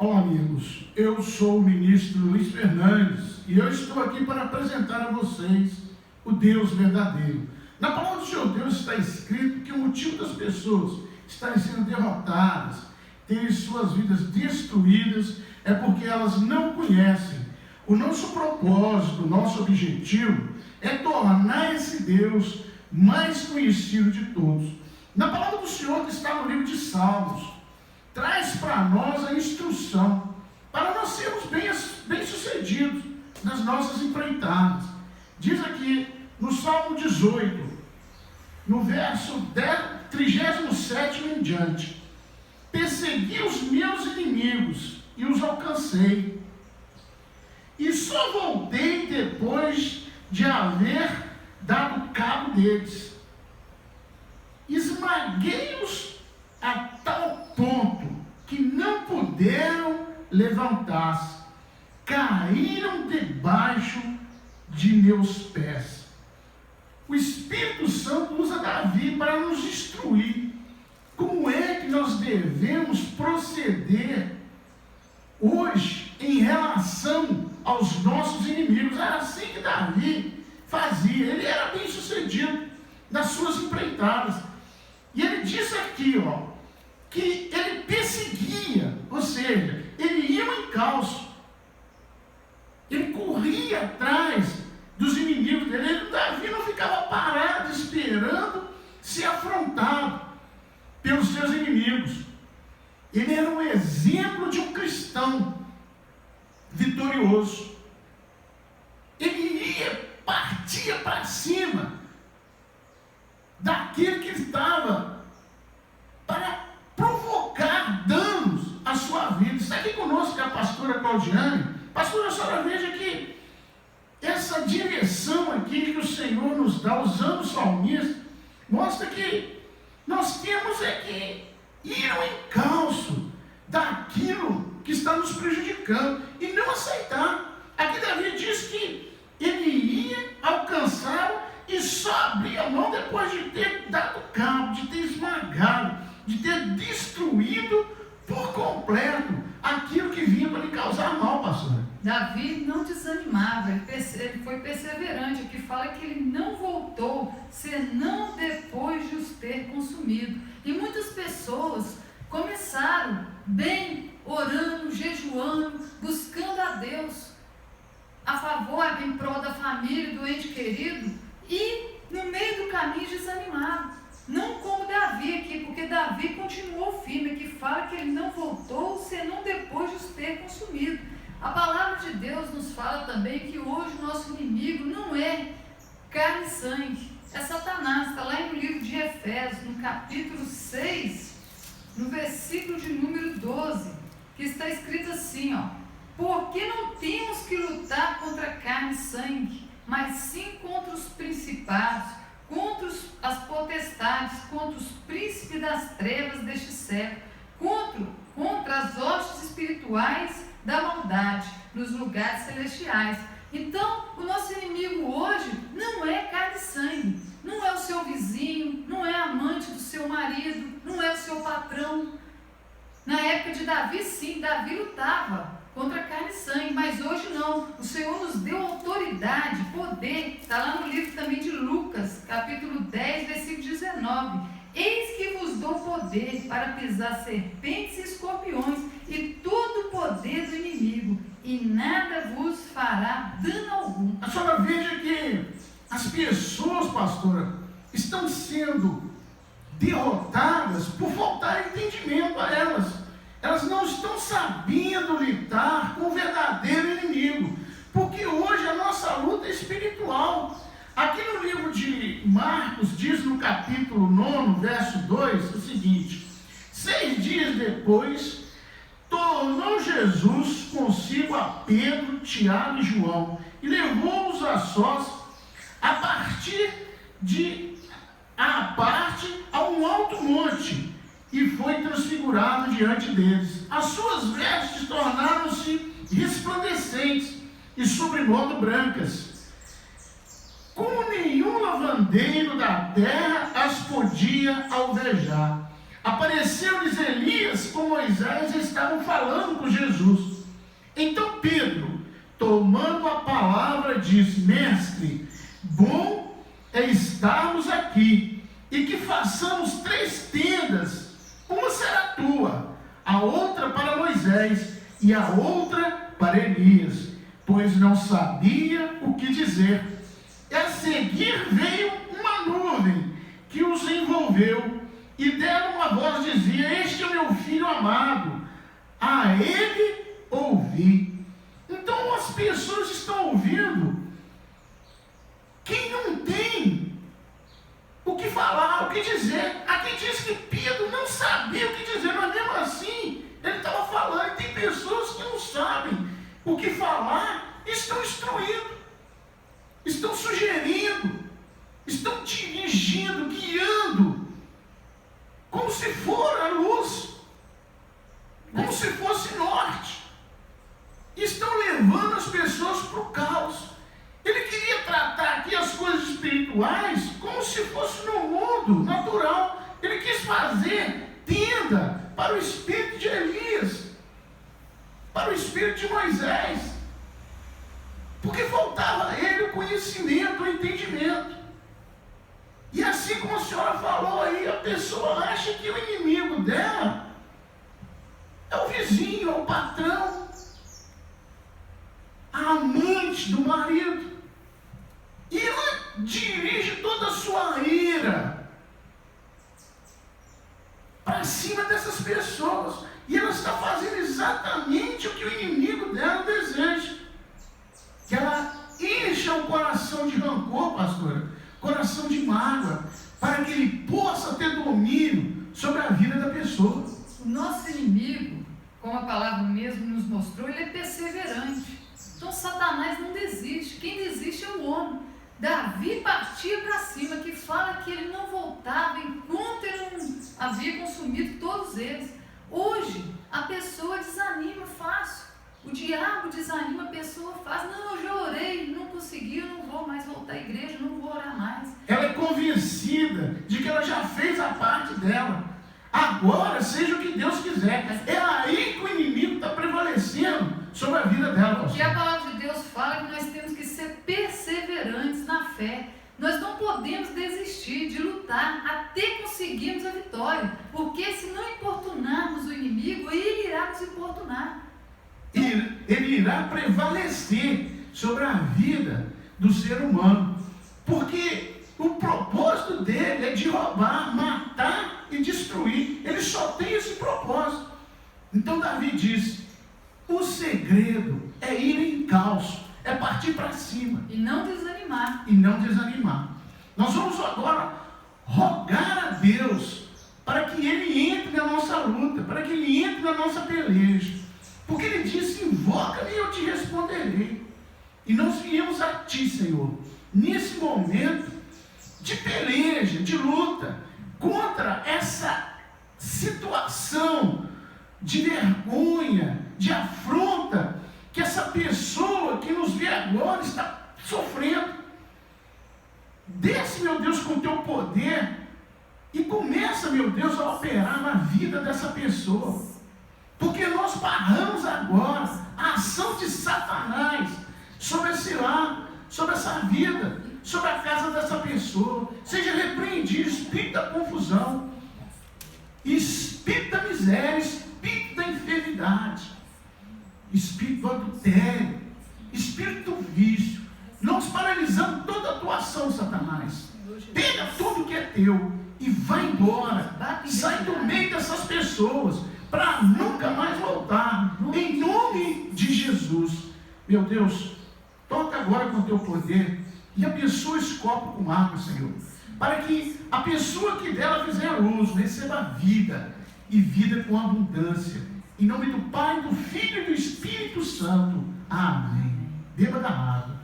Olá, amigos, eu sou o ministro Luiz Fernandes e eu estou aqui para apresentar a vocês o Deus verdadeiro. Na palavra do Senhor Deus está escrito que o motivo das pessoas estarem sendo derrotadas, terem suas vidas destruídas, é porque elas não conhecem. O nosso propósito, o nosso objetivo é tornar esse Deus mais conhecido de todos. Na palavra do Senhor que está no livro de Salmos, traz para nós a instrução para nós sermos bem-sucedidos nas nossas empreitadas. Diz aqui no Salmo 18, no verso 37 em diante: persegui os meus inimigos e os alcancei, e só voltei depois de haver dado cabo deles. Esmaguei-os a tal ponto que não puderam levantar-se, caíram debaixo de meus pés. O Espírito Santo usa Davi para nos instruir como é que nós devemos proceder hoje em relação aos nossos inimigos. Era assim que Davi fazia, ele era bem sucedido nas suas empreitadas. E ele diz aqui, que ele perseguia, ou seja, ele ia no encalço, ele corria atrás dos inimigos dele. Davi não ficava parado esperando ser afrontado pelos seus inimigos. Ele era um exemplo de um cristão vitorioso. Ele partia para cima daquele que estava para provocar danos à sua vida. Está aqui conosco a pastora Claudiane. Pastora, a senhora veja que essa direção aqui que o Senhor nos dá, usando o salmista, mostra que nós temos que ir ao encalço daquilo que está nos prejudicando e não aceitar. Aqui Davi diz que ele ia alcançar e só abria a mão depois de ter dado cabo, de ter esmagado, de ter destruído por completo aquilo que vinha para lhe causar mal, pastor. Davi não desanimava, ele foi perseverante. Aqui fala que ele não voltou, senão depois de os ter consumido. E muitas pessoas começaram bem, orando, jejuando, buscando a Deus a favor, em prol da família, do ente querido, e no meio do caminho desanimaram. Não como Davi aqui, porque Davi continuou firme, que fala que ele não voltou, senão depois de os ter consumido. A palavra de Deus nos fala também que hoje o nosso inimigo não é carne e sangue, é Satanás. Está lá no livro de Efésios, no capítulo 6, no versículo de número 12, que está escrito assim, porque não temos que lutar contra carne e sangue, mas sim contra os principados, contra as potestades, contra os príncipes das trevas deste século, contra as hostes espirituais da maldade nos lugares celestiais. Então, o nosso inimigo hoje não é carne e sangue, não é o seu vizinho, não é amante do seu marido, não é o seu patrão. Na época de Davi, sim, Davi lutava contra carne e sangue, mas hoje não. O Senhor nos deu autoridade, poder. Está lá no livro também de Lucas, capítulo 10, versículo 19. Eis que vos dou poder para pisar serpentes e escorpiões e todo o poder do inimigo, e nada vos fará dano algum. A senhora veja que as pessoas, pastora, estão sendo derrotadas por faltar entendimento a elas. Elas não estão sabendo lidar com o verdadeiro inimigo, porque hoje a nossa luta é espiritual. Aqui no livro de Marcos, diz no capítulo 9, verso 2, o seguinte: 6 dias depois, tornou Jesus consigo a Pedro, Tiago e João, e levou-os a sós, a parte a um alto monte, e foi transfigurado diante deles. As suas vestes tornaram-se resplandecentes e sobremodo brancas, como nenhum lavandeiro da terra as podia alvejar. apareceu-lhes Elias com Moisés e estavam falando com Jesus. Então Pedro, tomando a palavra, disse: Mestre, bom é estarmos aqui, e que façamos 3 tendas, uma será tua, a outra para Moisés, e a outra para Elias, pois não sabia o que dizer. E a seguir veio uma nuvem que os envolveu, e dela uma voz dizia: Este é o meu filho amado, a ele ouvi. Então as pessoas estão ouvindo quem não tem o que falar, o que dizer. Aqui diz que Pedro não sabia o que dizer, mas mesmo assim ele estava falando. E tem pessoas que não sabem o que falar, estão instruindo, estão sugerindo, estão dirigindo, guiando, como se for a luz, como se fosse norte. Estão levando as pessoas para o caos. Ele queria tratar aqui as coisas espirituais como se fosse no mundo natural. Ele quis fazer tenda para o espírito de Elias, para o espírito de Moisés, porque faltava a ele o conhecimento, o entendimento. E assim como a senhora falou aí, a pessoa acha que o inimigo dela é o vizinho, é o patrão, a amante do marido, e ela dirige toda a sua ira para cima dessas pessoas, e ela está fazendo exatamente o que o inimigo dela deseja, que ela encha o coração de rancor, pastora, coração de mágoa, para que ele possa ter domínio sobre a vida da pessoa. O nosso inimigo, como a palavra mesmo nos mostrou, ele é perseverante. Então Satanás não desiste. Quem desiste é o homem. Davi partia para cima, que fala que ele não voltava enquanto ele não havia consumido todos eles. Hoje a pessoa desanima fácil. O diabo desanima a pessoa fácil. Não, eu já orei, não consegui, eu não vou mais voltar à igreja, não vou orar mais. Ela é convencida de que ela já fez a parte dela. Agora seja o que Deus quiser. É aí que o inimigo está prevalecendo sobre a vida dela. Porque a palavra de Deus fala que nós temos que ser perseverantes na fé. Nós não podemos desistir de lutar até conseguirmos a vitória. Porque se não importunarmos o inimigo, ele irá nos importunar. Ele irá prevalecer sobre a vida do ser humano. Porque o propósito dele é de roubar, matar e destruir. Ele só tem esse propósito. Então Davi disse: o segredo é ir em caos, é partir para cima. E não desanimar. E não desanimar. Nós vamos agora rogar a Deus para que Ele entre na nossa luta, para que Ele entre na nossa peleja. Porque Ele disse: invoca-me e eu te responderei. E nós viemos a Ti, Senhor, nesse momento de peleja, de luta, contra essa situação de vergonha, de afronta, que essa pessoa que nos vê agora está sofrendo. Desce, meu Deus, com o Teu poder e começa, meu Deus, a operar na vida dessa pessoa. Porque nós paramos agora a ação de Satanás sobre esse lar, sobre essa vida, sobre a casa dessa pessoa. Seja repreendido espírito da confusão, espírito da miséria, espírito da enfermidade, espírito do adultério, espírito do vício. Nós paralisamos toda a atuação, Satanás. Pega tudo que é teu e vai embora. Sai do meio dessas pessoas para nunca mais voltar. Em nome de Jesus. Meu Deus, toca agora com o teu poder e abençoa esse copo com água, Senhor, para que a pessoa que dela fizer uso receba vida e vida com abundância. Em nome do Pai, do Filho e do Espírito Santo. Amém. Beba da água.